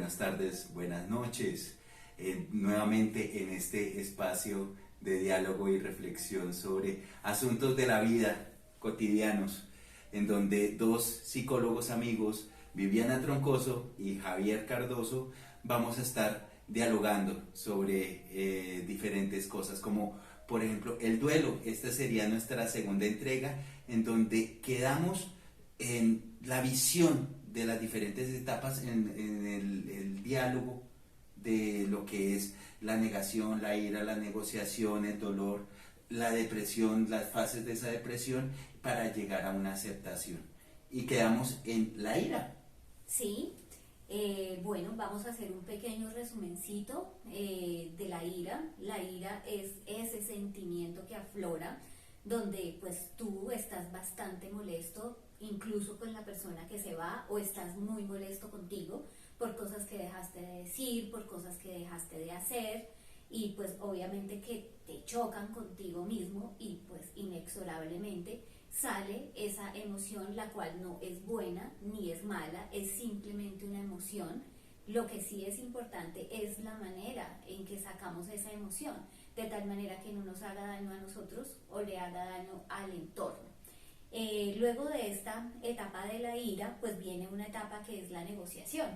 buenas tardes, buenas noches. Nuevamente en este espacio de diálogo y reflexión sobre asuntos de la vida cotidianos, en donde dos psicólogos amigos, Viviana Troncoso y Javier Cardoso, vamos a estar dialogando sobre diferentes cosas, como por ejemplo el duelo. Esta sería nuestra segunda entrega, en donde quedamos en la visión de las diferentes etapas en el diálogo de lo que es la negación, la ira, la negociación, el dolor, la depresión, las fases de esa depresión, para llegar a una aceptación. Y quedamos en la ira. Sí, bueno, vamos a hacer un pequeño resumencito de la ira. La ira es ese sentimiento que aflora, donde pues tú estás bastante molesto, incluso con la persona que se va, o estás muy molesto contigo por cosas que dejaste de decir, por cosas que dejaste de hacer, y pues obviamente que te chocan contigo mismo, y pues inexorablemente sale esa emoción, la cual no es buena ni es mala, es simplemente una emoción. Lo que sí es importante es la manera en que sacamos esa emoción, de tal manera que no nos haga daño a nosotros o le haga daño al entorno. Luego de esta etapa de la ira, pues viene una etapa que es la negociación.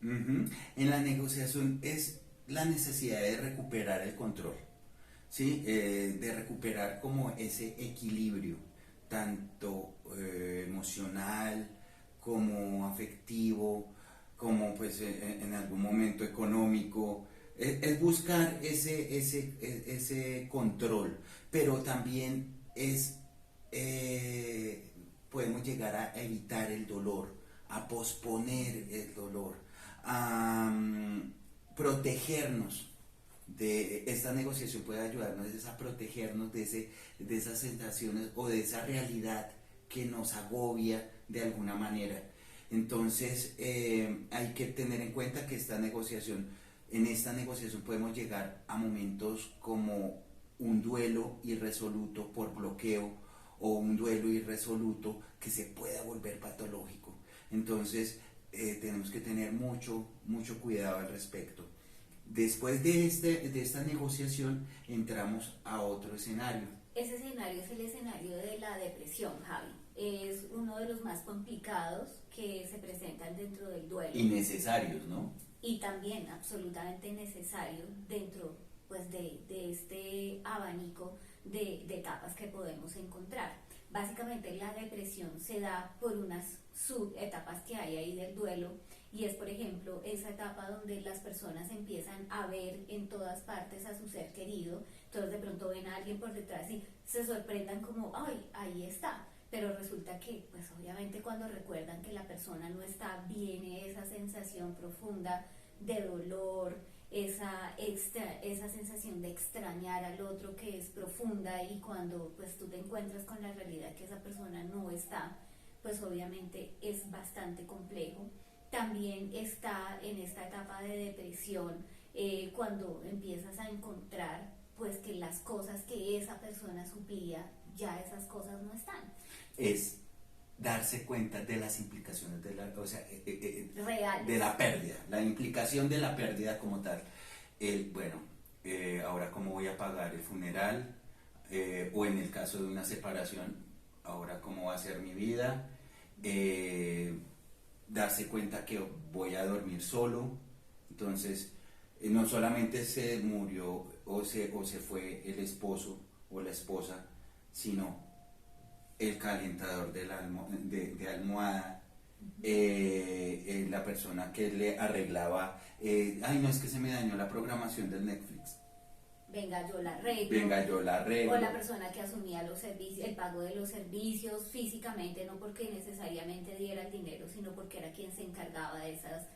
En la negociación es la necesidad de recuperar el control, ¿sí? De recuperar como ese equilibrio, tanto emocional como afectivo, como pues en algún momento económico. Es buscar ese control, pero también podemos llegar a evitar el dolor, a posponer el dolor, a protegernos de esta negociación. Puede ayudarnos a protegernos de esas sensaciones o de esa realidad que nos agobia de alguna manera. Entonces hay que tener en cuenta que en esta negociación podemos llegar a momentos como un duelo irresoluto por bloqueo, o un duelo irresoluto que se pueda volver patológico. Entonces tenemos que tener mucho cuidado al respecto. Después de esta negociación entramos a otro escenario. Ese escenario es el escenario de la depresión, Javi. Es uno de los más complicados que se presentan dentro del duelo. Y necesarios, ¿no? Y también absolutamente necesario dentro pues de este abanico de etapas que podemos encontrar. Básicamente la depresión se da por unas subetapas que hay ahí del duelo, y es por ejemplo esa etapa donde las personas empiezan a ver en todas partes a su ser querido. Entonces de pronto ven a alguien por detrás y se sorprendan como, ay, ahí está, pero resulta que pues obviamente cuando recuerdan que la persona no está, viene esa sensación profunda de dolor, esa sensación de extrañar al otro, que es profunda, y cuando pues tú te encuentras con la realidad que esa persona no está, pues obviamente es bastante complejo. También está en esta etapa de depresión cuando empiezas a encontrar pues que las cosas que esa persona suplía, ya esas cosas no están. Es darse cuenta de las implicaciones de Reales. de la pérdida, la implicación de la pérdida como tal. Ahora cómo voy a pagar el funeral, o en el caso de una separación, ahora cómo va a ser mi vida. Darse cuenta que voy a dormir solo. Entonces no solamente se murió o se fue el esposo o la esposa, sino el calentador de almohada, la persona que le arreglaba, ay, no, es que se me dañó la programación del Netflix. Venga, yo la arreglo. Venga, yo la arreglo. O la persona que asumía los servicios, el pago de los servicios físicamente, no porque necesariamente diera el dinero, sino porque era quien se encargaba de esas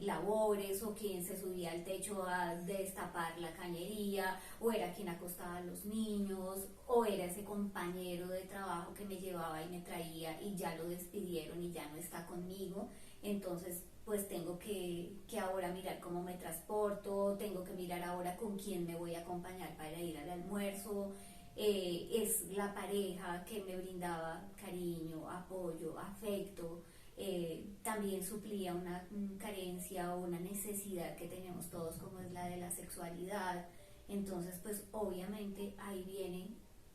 labores, o quien se subía al techo a destapar la cañería, o era quien acostaba a los niños, o era ese compañero de trabajo que me llevaba y me traía y ya lo despidieron y ya no está conmigo. Entonces pues tengo que ahora mirar cómo me transporto, tengo que mirar ahora con quién me voy a acompañar para ir al almuerzo. Es la pareja que me brindaba cariño, apoyo, afecto, también suplía una carencia o una necesidad que tenemos todos, como es la de la sexualidad. Entonces, pues obviamente ahí viene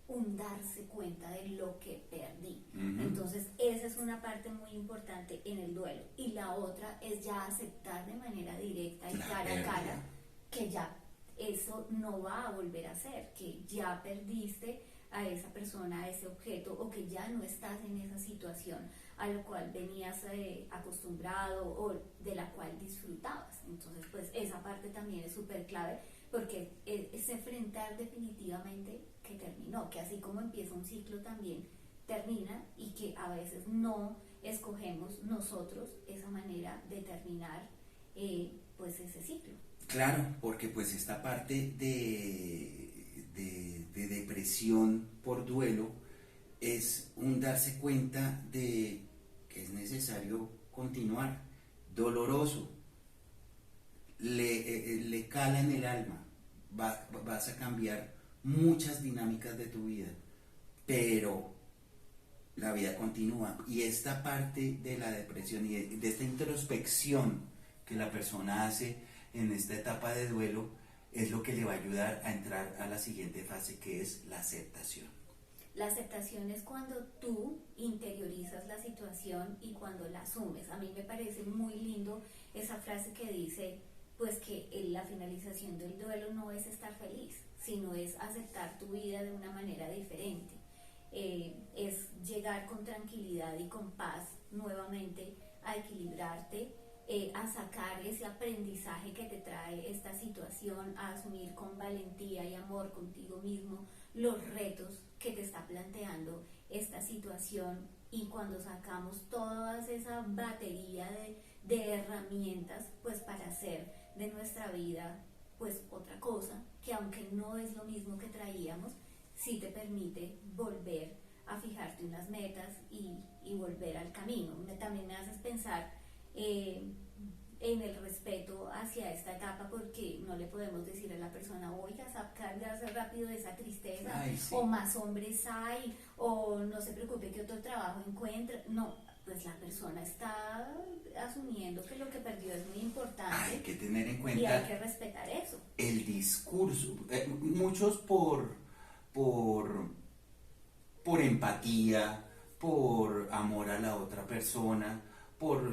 un darse cuenta de lo que perdí. Entonces, esa es una parte muy importante en el duelo. Y la otra es ya aceptar de manera directa y cara a cara que ya eso no va a volver a ser, que ya perdiste a esa persona, a ese objeto, o que ya no estás en esa situación a la cual venías acostumbrado o de la cual disfrutabas. Entonces, pues esa parte también es súper clave, porque es enfrentar definitivamente que terminó, que así como empieza un ciclo también termina, y que a veces no escogemos nosotros esa manera de terminar pues ese ciclo. Claro, porque pues esta parte de depresión por duelo es un darse cuenta de que es necesario continuar, doloroso, le cala en el alma, vas a cambiar muchas dinámicas de tu vida, pero la vida continúa. Y esta parte de la depresión y de esta introspección que la persona hace en esta etapa de duelo es lo que le va a ayudar a entrar a la siguiente fase, que es la aceptación. La aceptación es cuando tú interiorizas la situación y cuando la asumes. A mí me parece muy lindo esa frase que dice, pues que la finalización del duelo no es estar feliz, sino es aceptar tu vida de una manera diferente. Es llegar con tranquilidad y con paz nuevamente a equilibrarte, a sacar ese aprendizaje que te trae esta situación, a asumir con valentía y amor contigo mismo los retos que te está planteando esta situación. Y cuando sacamos toda esa batería de herramientas, pues para hacer de nuestra vida pues otra cosa, que aunque no es lo mismo que traíamos, sí te permite volver a fijarte unas metas y volver al camino. También me haces pensar en el respeto hacia esta etapa, porque no le podemos decir a la persona, oiga, salga rápido de esa tristeza. Ay, sí. O más hombres hay, o no se preocupe que otro trabajo encuentre. No, pues la persona está asumiendo que lo que perdió es muy importante. Hay que tener en cuenta. Y hay que respetar eso. El discurso. Muchos por empatía, por amor a la otra persona, por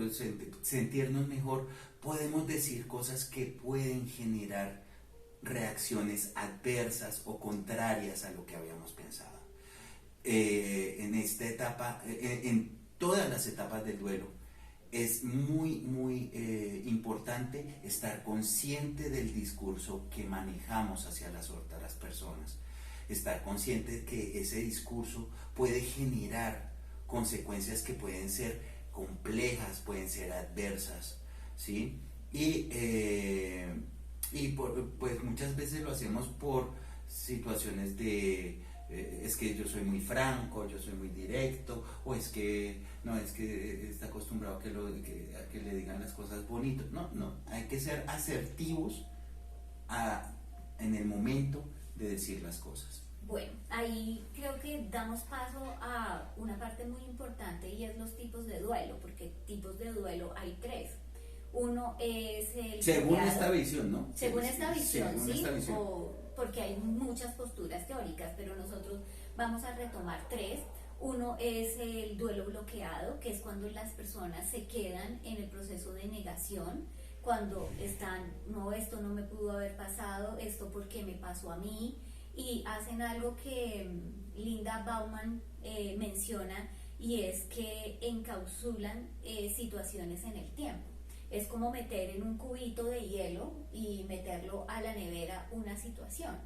sentirnos mejor, podemos decir cosas que pueden generar reacciones adversas o contrarias a lo que habíamos pensado. En esta etapa, en todas las etapas del duelo, es muy importante estar consciente del discurso que manejamos hacia las otras personas, estar consciente de que ese discurso puede generar consecuencias que pueden ser complejas, pueden ser adversas, ¿sí? Pues muchas veces lo hacemos por situaciones de es que yo soy muy franco, yo soy muy directo, o es que no, es que está acostumbrado a que le digan las cosas bonitas. No, hay que ser asertivos en el momento de decir las cosas. Bueno, ahí creo que damos paso a una parte muy importante, y es los tipos de duelo, porque tipos de duelo hay 3. Uno es el según bloqueado, esta visión, ¿no? Según esta visión, según ¿sí? Esta visión. Porque hay muchas posturas teóricas, pero nosotros vamos a retomar 3. Uno es el duelo bloqueado, que es cuando las personas se quedan en el proceso de negación, cuando están, no, esto no me pudo haber pasado, esto por qué me pasó a mí, y hacen algo que Linda Bauman menciona, y es que encapsulan situaciones en el tiempo. Es como meter en un cubito de hielo y meterlo a la nevera una situación.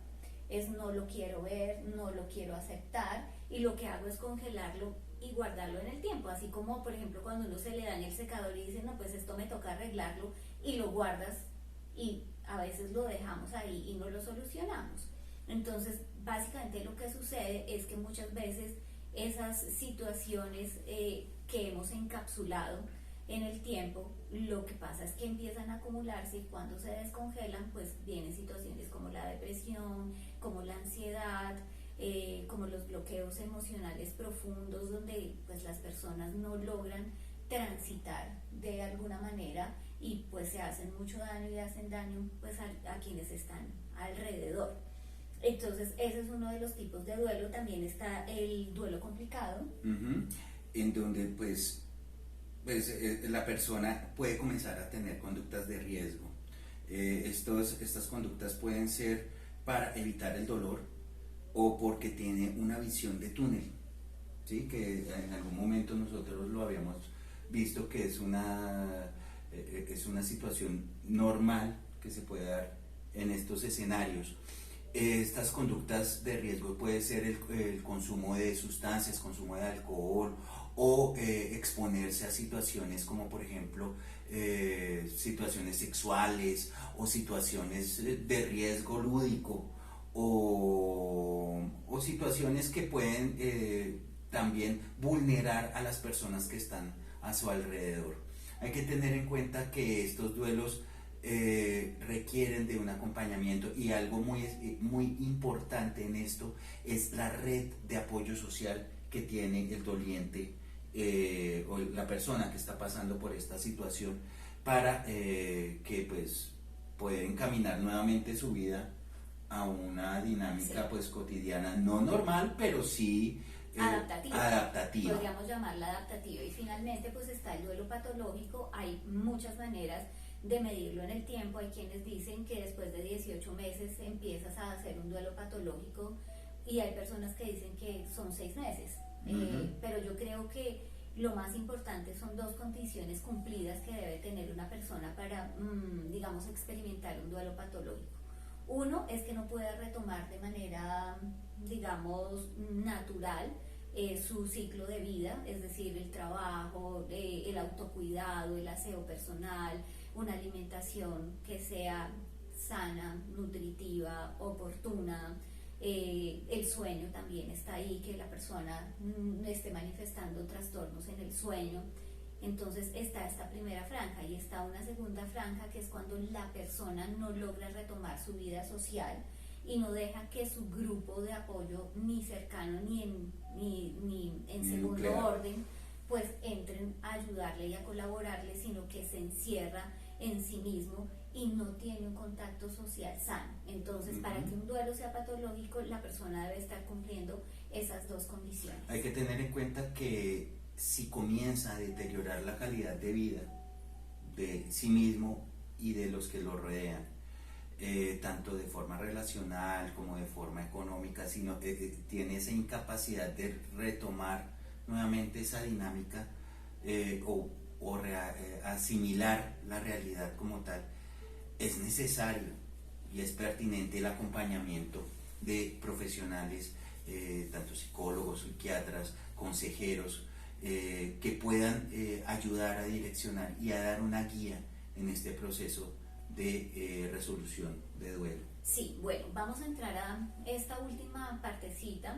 Es no lo quiero ver, no lo quiero aceptar, y lo que hago es congelarlo y guardarlo en el tiempo. Así como, por ejemplo, cuando uno se le daña el secador y dice, no, pues esto me toca arreglarlo, y lo guardas, y a veces lo dejamos ahí y no lo solucionamos. Entonces, básicamente lo que sucede es que muchas veces esas situaciones que hemos encapsulado en el tiempo, lo que pasa es que empiezan a acumularse, y cuando se descongelan, pues vienen situaciones como la depresión, como la ansiedad, como los bloqueos emocionales profundos, donde pues las personas no logran transitar de alguna manera y pues se hacen mucho daño y hacen daño pues a quienes están alrededor. Entonces ese es uno de los tipos de duelo. También está el duelo complicado. En donde la persona puede comenzar a tener conductas de riesgo. Estas conductas pueden ser para evitar el dolor o porque tiene una visión de túnel, ¿sí? Que en algún momento nosotros lo habíamos visto que es una situación normal que se puede dar en estos escenarios. Estas conductas de riesgo puede ser el consumo de sustancias, consumo de alcohol o exponerse a situaciones como por ejemplo situaciones sexuales o situaciones de riesgo lúdico o situaciones que pueden también vulnerar a las personas que están a su alrededor. Hay que tener en cuenta que estos duelos requieren de un acompañamiento, y algo muy importante en esto es la red de apoyo social que tiene el doliente o la persona que está pasando por esta situación para que pues pueda encaminar nuevamente su vida a una dinámica pues cotidiana, no normal, pero sí adaptativa. Podríamos llamarla adaptativa. Y finalmente pues está el duelo patológico. Hay muchas maneras de medirlo en el tiempo. Hay quienes dicen que después de 18 meses empiezas a hacer un duelo patológico y hay personas que dicen que son 6 meses. Pero yo creo que lo más importante son 2 condiciones cumplidas que debe tener una persona para, digamos, experimentar un duelo patológico. Uno es que no puede retomar de manera, digamos, natural su ciclo de vida, es decir, el trabajo, el autocuidado, el aseo personal, una alimentación que sea sana, nutritiva, oportuna. El sueño también está ahí, que la persona esté manifestando trastornos en el sueño. Entonces está esta primera franja y está una segunda franja, que es cuando la persona no logra retomar su vida social y no deja que su grupo de apoyo, ni cercano ni en segundo orden, pues entren a ayudarle y a colaborarle, sino que se encierra en sí mismo y no tiene un contacto social sano. Entonces, para que un duelo sea patológico, la persona debe estar cumpliendo esas 2 condiciones. Hay que tener en cuenta que si comienza a deteriorar la calidad de vida de sí mismo y de los que lo rodean, tanto de forma relacional como de forma económica, sino tiene esa incapacidad de retomar nuevamente esa dinámica asimilar la realidad como tal, es necesario y es pertinente el acompañamiento de profesionales, tanto psicólogos, psiquiatras, consejeros, que puedan ayudar a direccionar y a dar una guía en este proceso de resolución de duelo. Sí, bueno, vamos a entrar a esta última partecita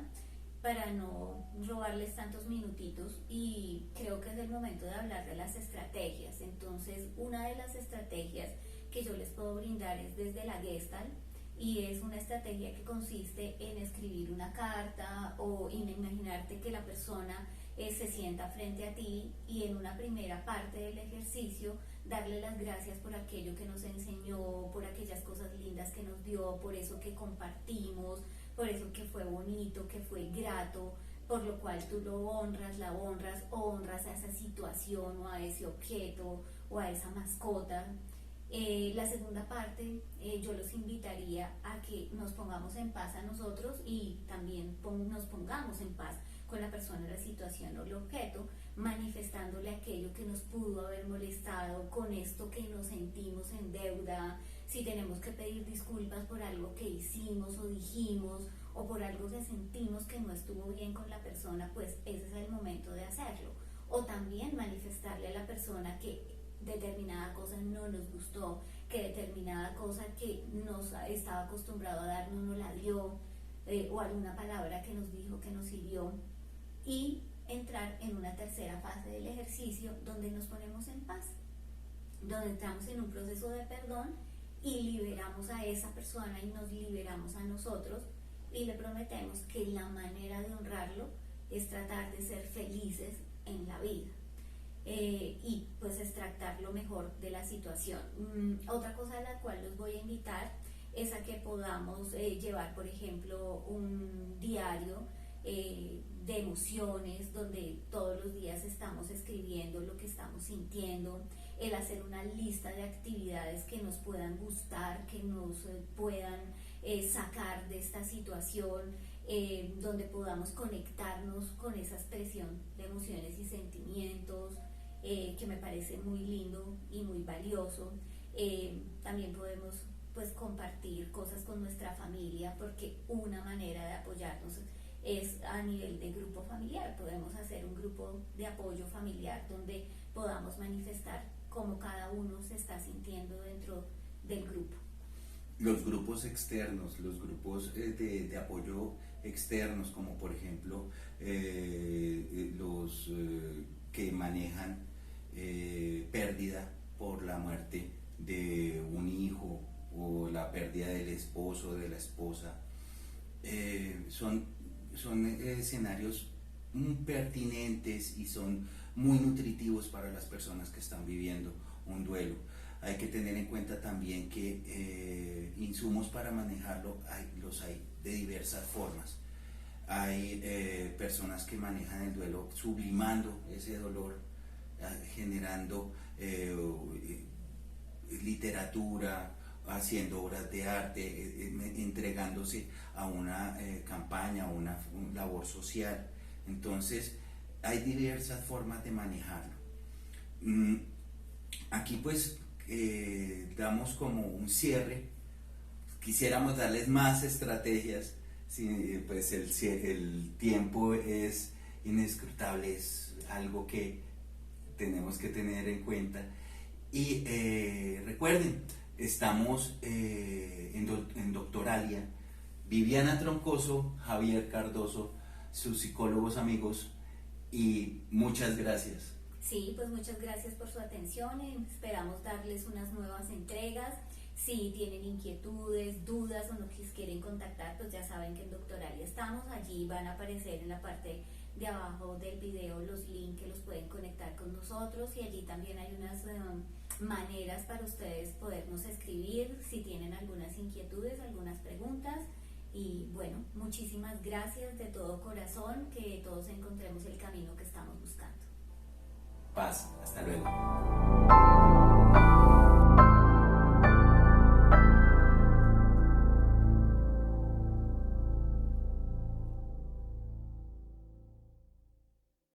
para no robarles tantos minutitos, y creo que es el momento de hablar de las estrategias. Entonces, una de las estrategias que yo les puedo brindar es desde la Gestalt, y es una estrategia que consiste en escribir una carta o en imaginarte que la persona se sienta frente a ti, y en una primera parte del ejercicio darle las gracias por aquello que nos enseñó, por aquellas cosas lindas que nos dio, por eso que compartimos, por eso que fue bonito, que fue grato, por lo cual tú lo honras, la honras, o honras a esa situación o a ese objeto o a esa mascota. La segunda parte, yo los invitaría a que nos pongamos en paz a nosotros y también nos pongamos en paz con la persona, la situación o el objeto, manifestándole aquello que nos pudo haber molestado, con esto que nos sentimos en deuda, si tenemos que pedir disculpas por algo que hicimos o dijimos, o por algo que sentimos que no estuvo bien con la persona, pues ese es el momento de hacerlo. O también manifestarle a la persona que determinada cosa no nos gustó, que determinada cosa que nos estaba acostumbrado a dar no nos la dio, o alguna palabra que nos dijo que nos hirió, y entrar en una tercera fase del ejercicio donde nos ponemos en paz, donde entramos en un proceso de perdón y liberamos a esa persona y nos liberamos a nosotros, y le prometemos que la manera de honrarlo es tratar de ser felices en la vida. y pues extractar lo mejor de la situación. Otra cosa a la cual los voy a invitar es a que podamos llevar, por ejemplo, un diario de emociones, donde todos los días estamos escribiendo lo que estamos sintiendo, el hacer una lista de actividades que nos puedan gustar, que nos puedan sacar de esta situación, donde podamos conectarnos con esa expresión de emociones y sentimientos, que me parece muy lindo y muy valioso. También podemos pues compartir cosas con nuestra familia, porque una manera de apoyarnos es a nivel de grupo familiar. Podemos hacer un grupo de apoyo familiar donde podamos manifestar cómo cada uno se está sintiendo dentro del grupo. Los grupos externos, los grupos de apoyo externos, como por ejemplo los que manejan pérdida por la muerte de un hijo o la pérdida del esposo o de la esposa, son escenarios muy pertinentes y son muy nutritivos para las personas que están viviendo un duelo. Hay que tener en cuenta también que insumos para manejarlo los hay de diversas formas. Hay personas que manejan el duelo sublimando ese dolor, generando literatura, haciendo obras de arte, entregándose a una campaña, a una labor social. Entonces, hay diversas formas de manejarlo. Aquí pues damos como un cierre. Quisiéramos darles más estrategias, pues el tiempo es inescrutable, es algo que tenemos que tener en cuenta. Y recuerden, estamos en Doctoralia, Viviana Troncoso, Javier Cardoso, sus psicólogos amigos, y muchas gracias. Sí, pues muchas gracias por su atención. Esperamos darles unas nuevas entregas. Si tienen inquietudes, dudas o nos quieren contactar, pues ya saben que en Doctoralia estamos. Allí van a aparecer en la parte de abajo del video los links que los pueden conectar con nosotros, y allí también hay unas maneras para ustedes podernos escribir si tienen algunas inquietudes, algunas preguntas. Y bueno, muchísimas gracias de todo corazón, que todos encontremos el camino que estamos buscando. Paz, hasta luego.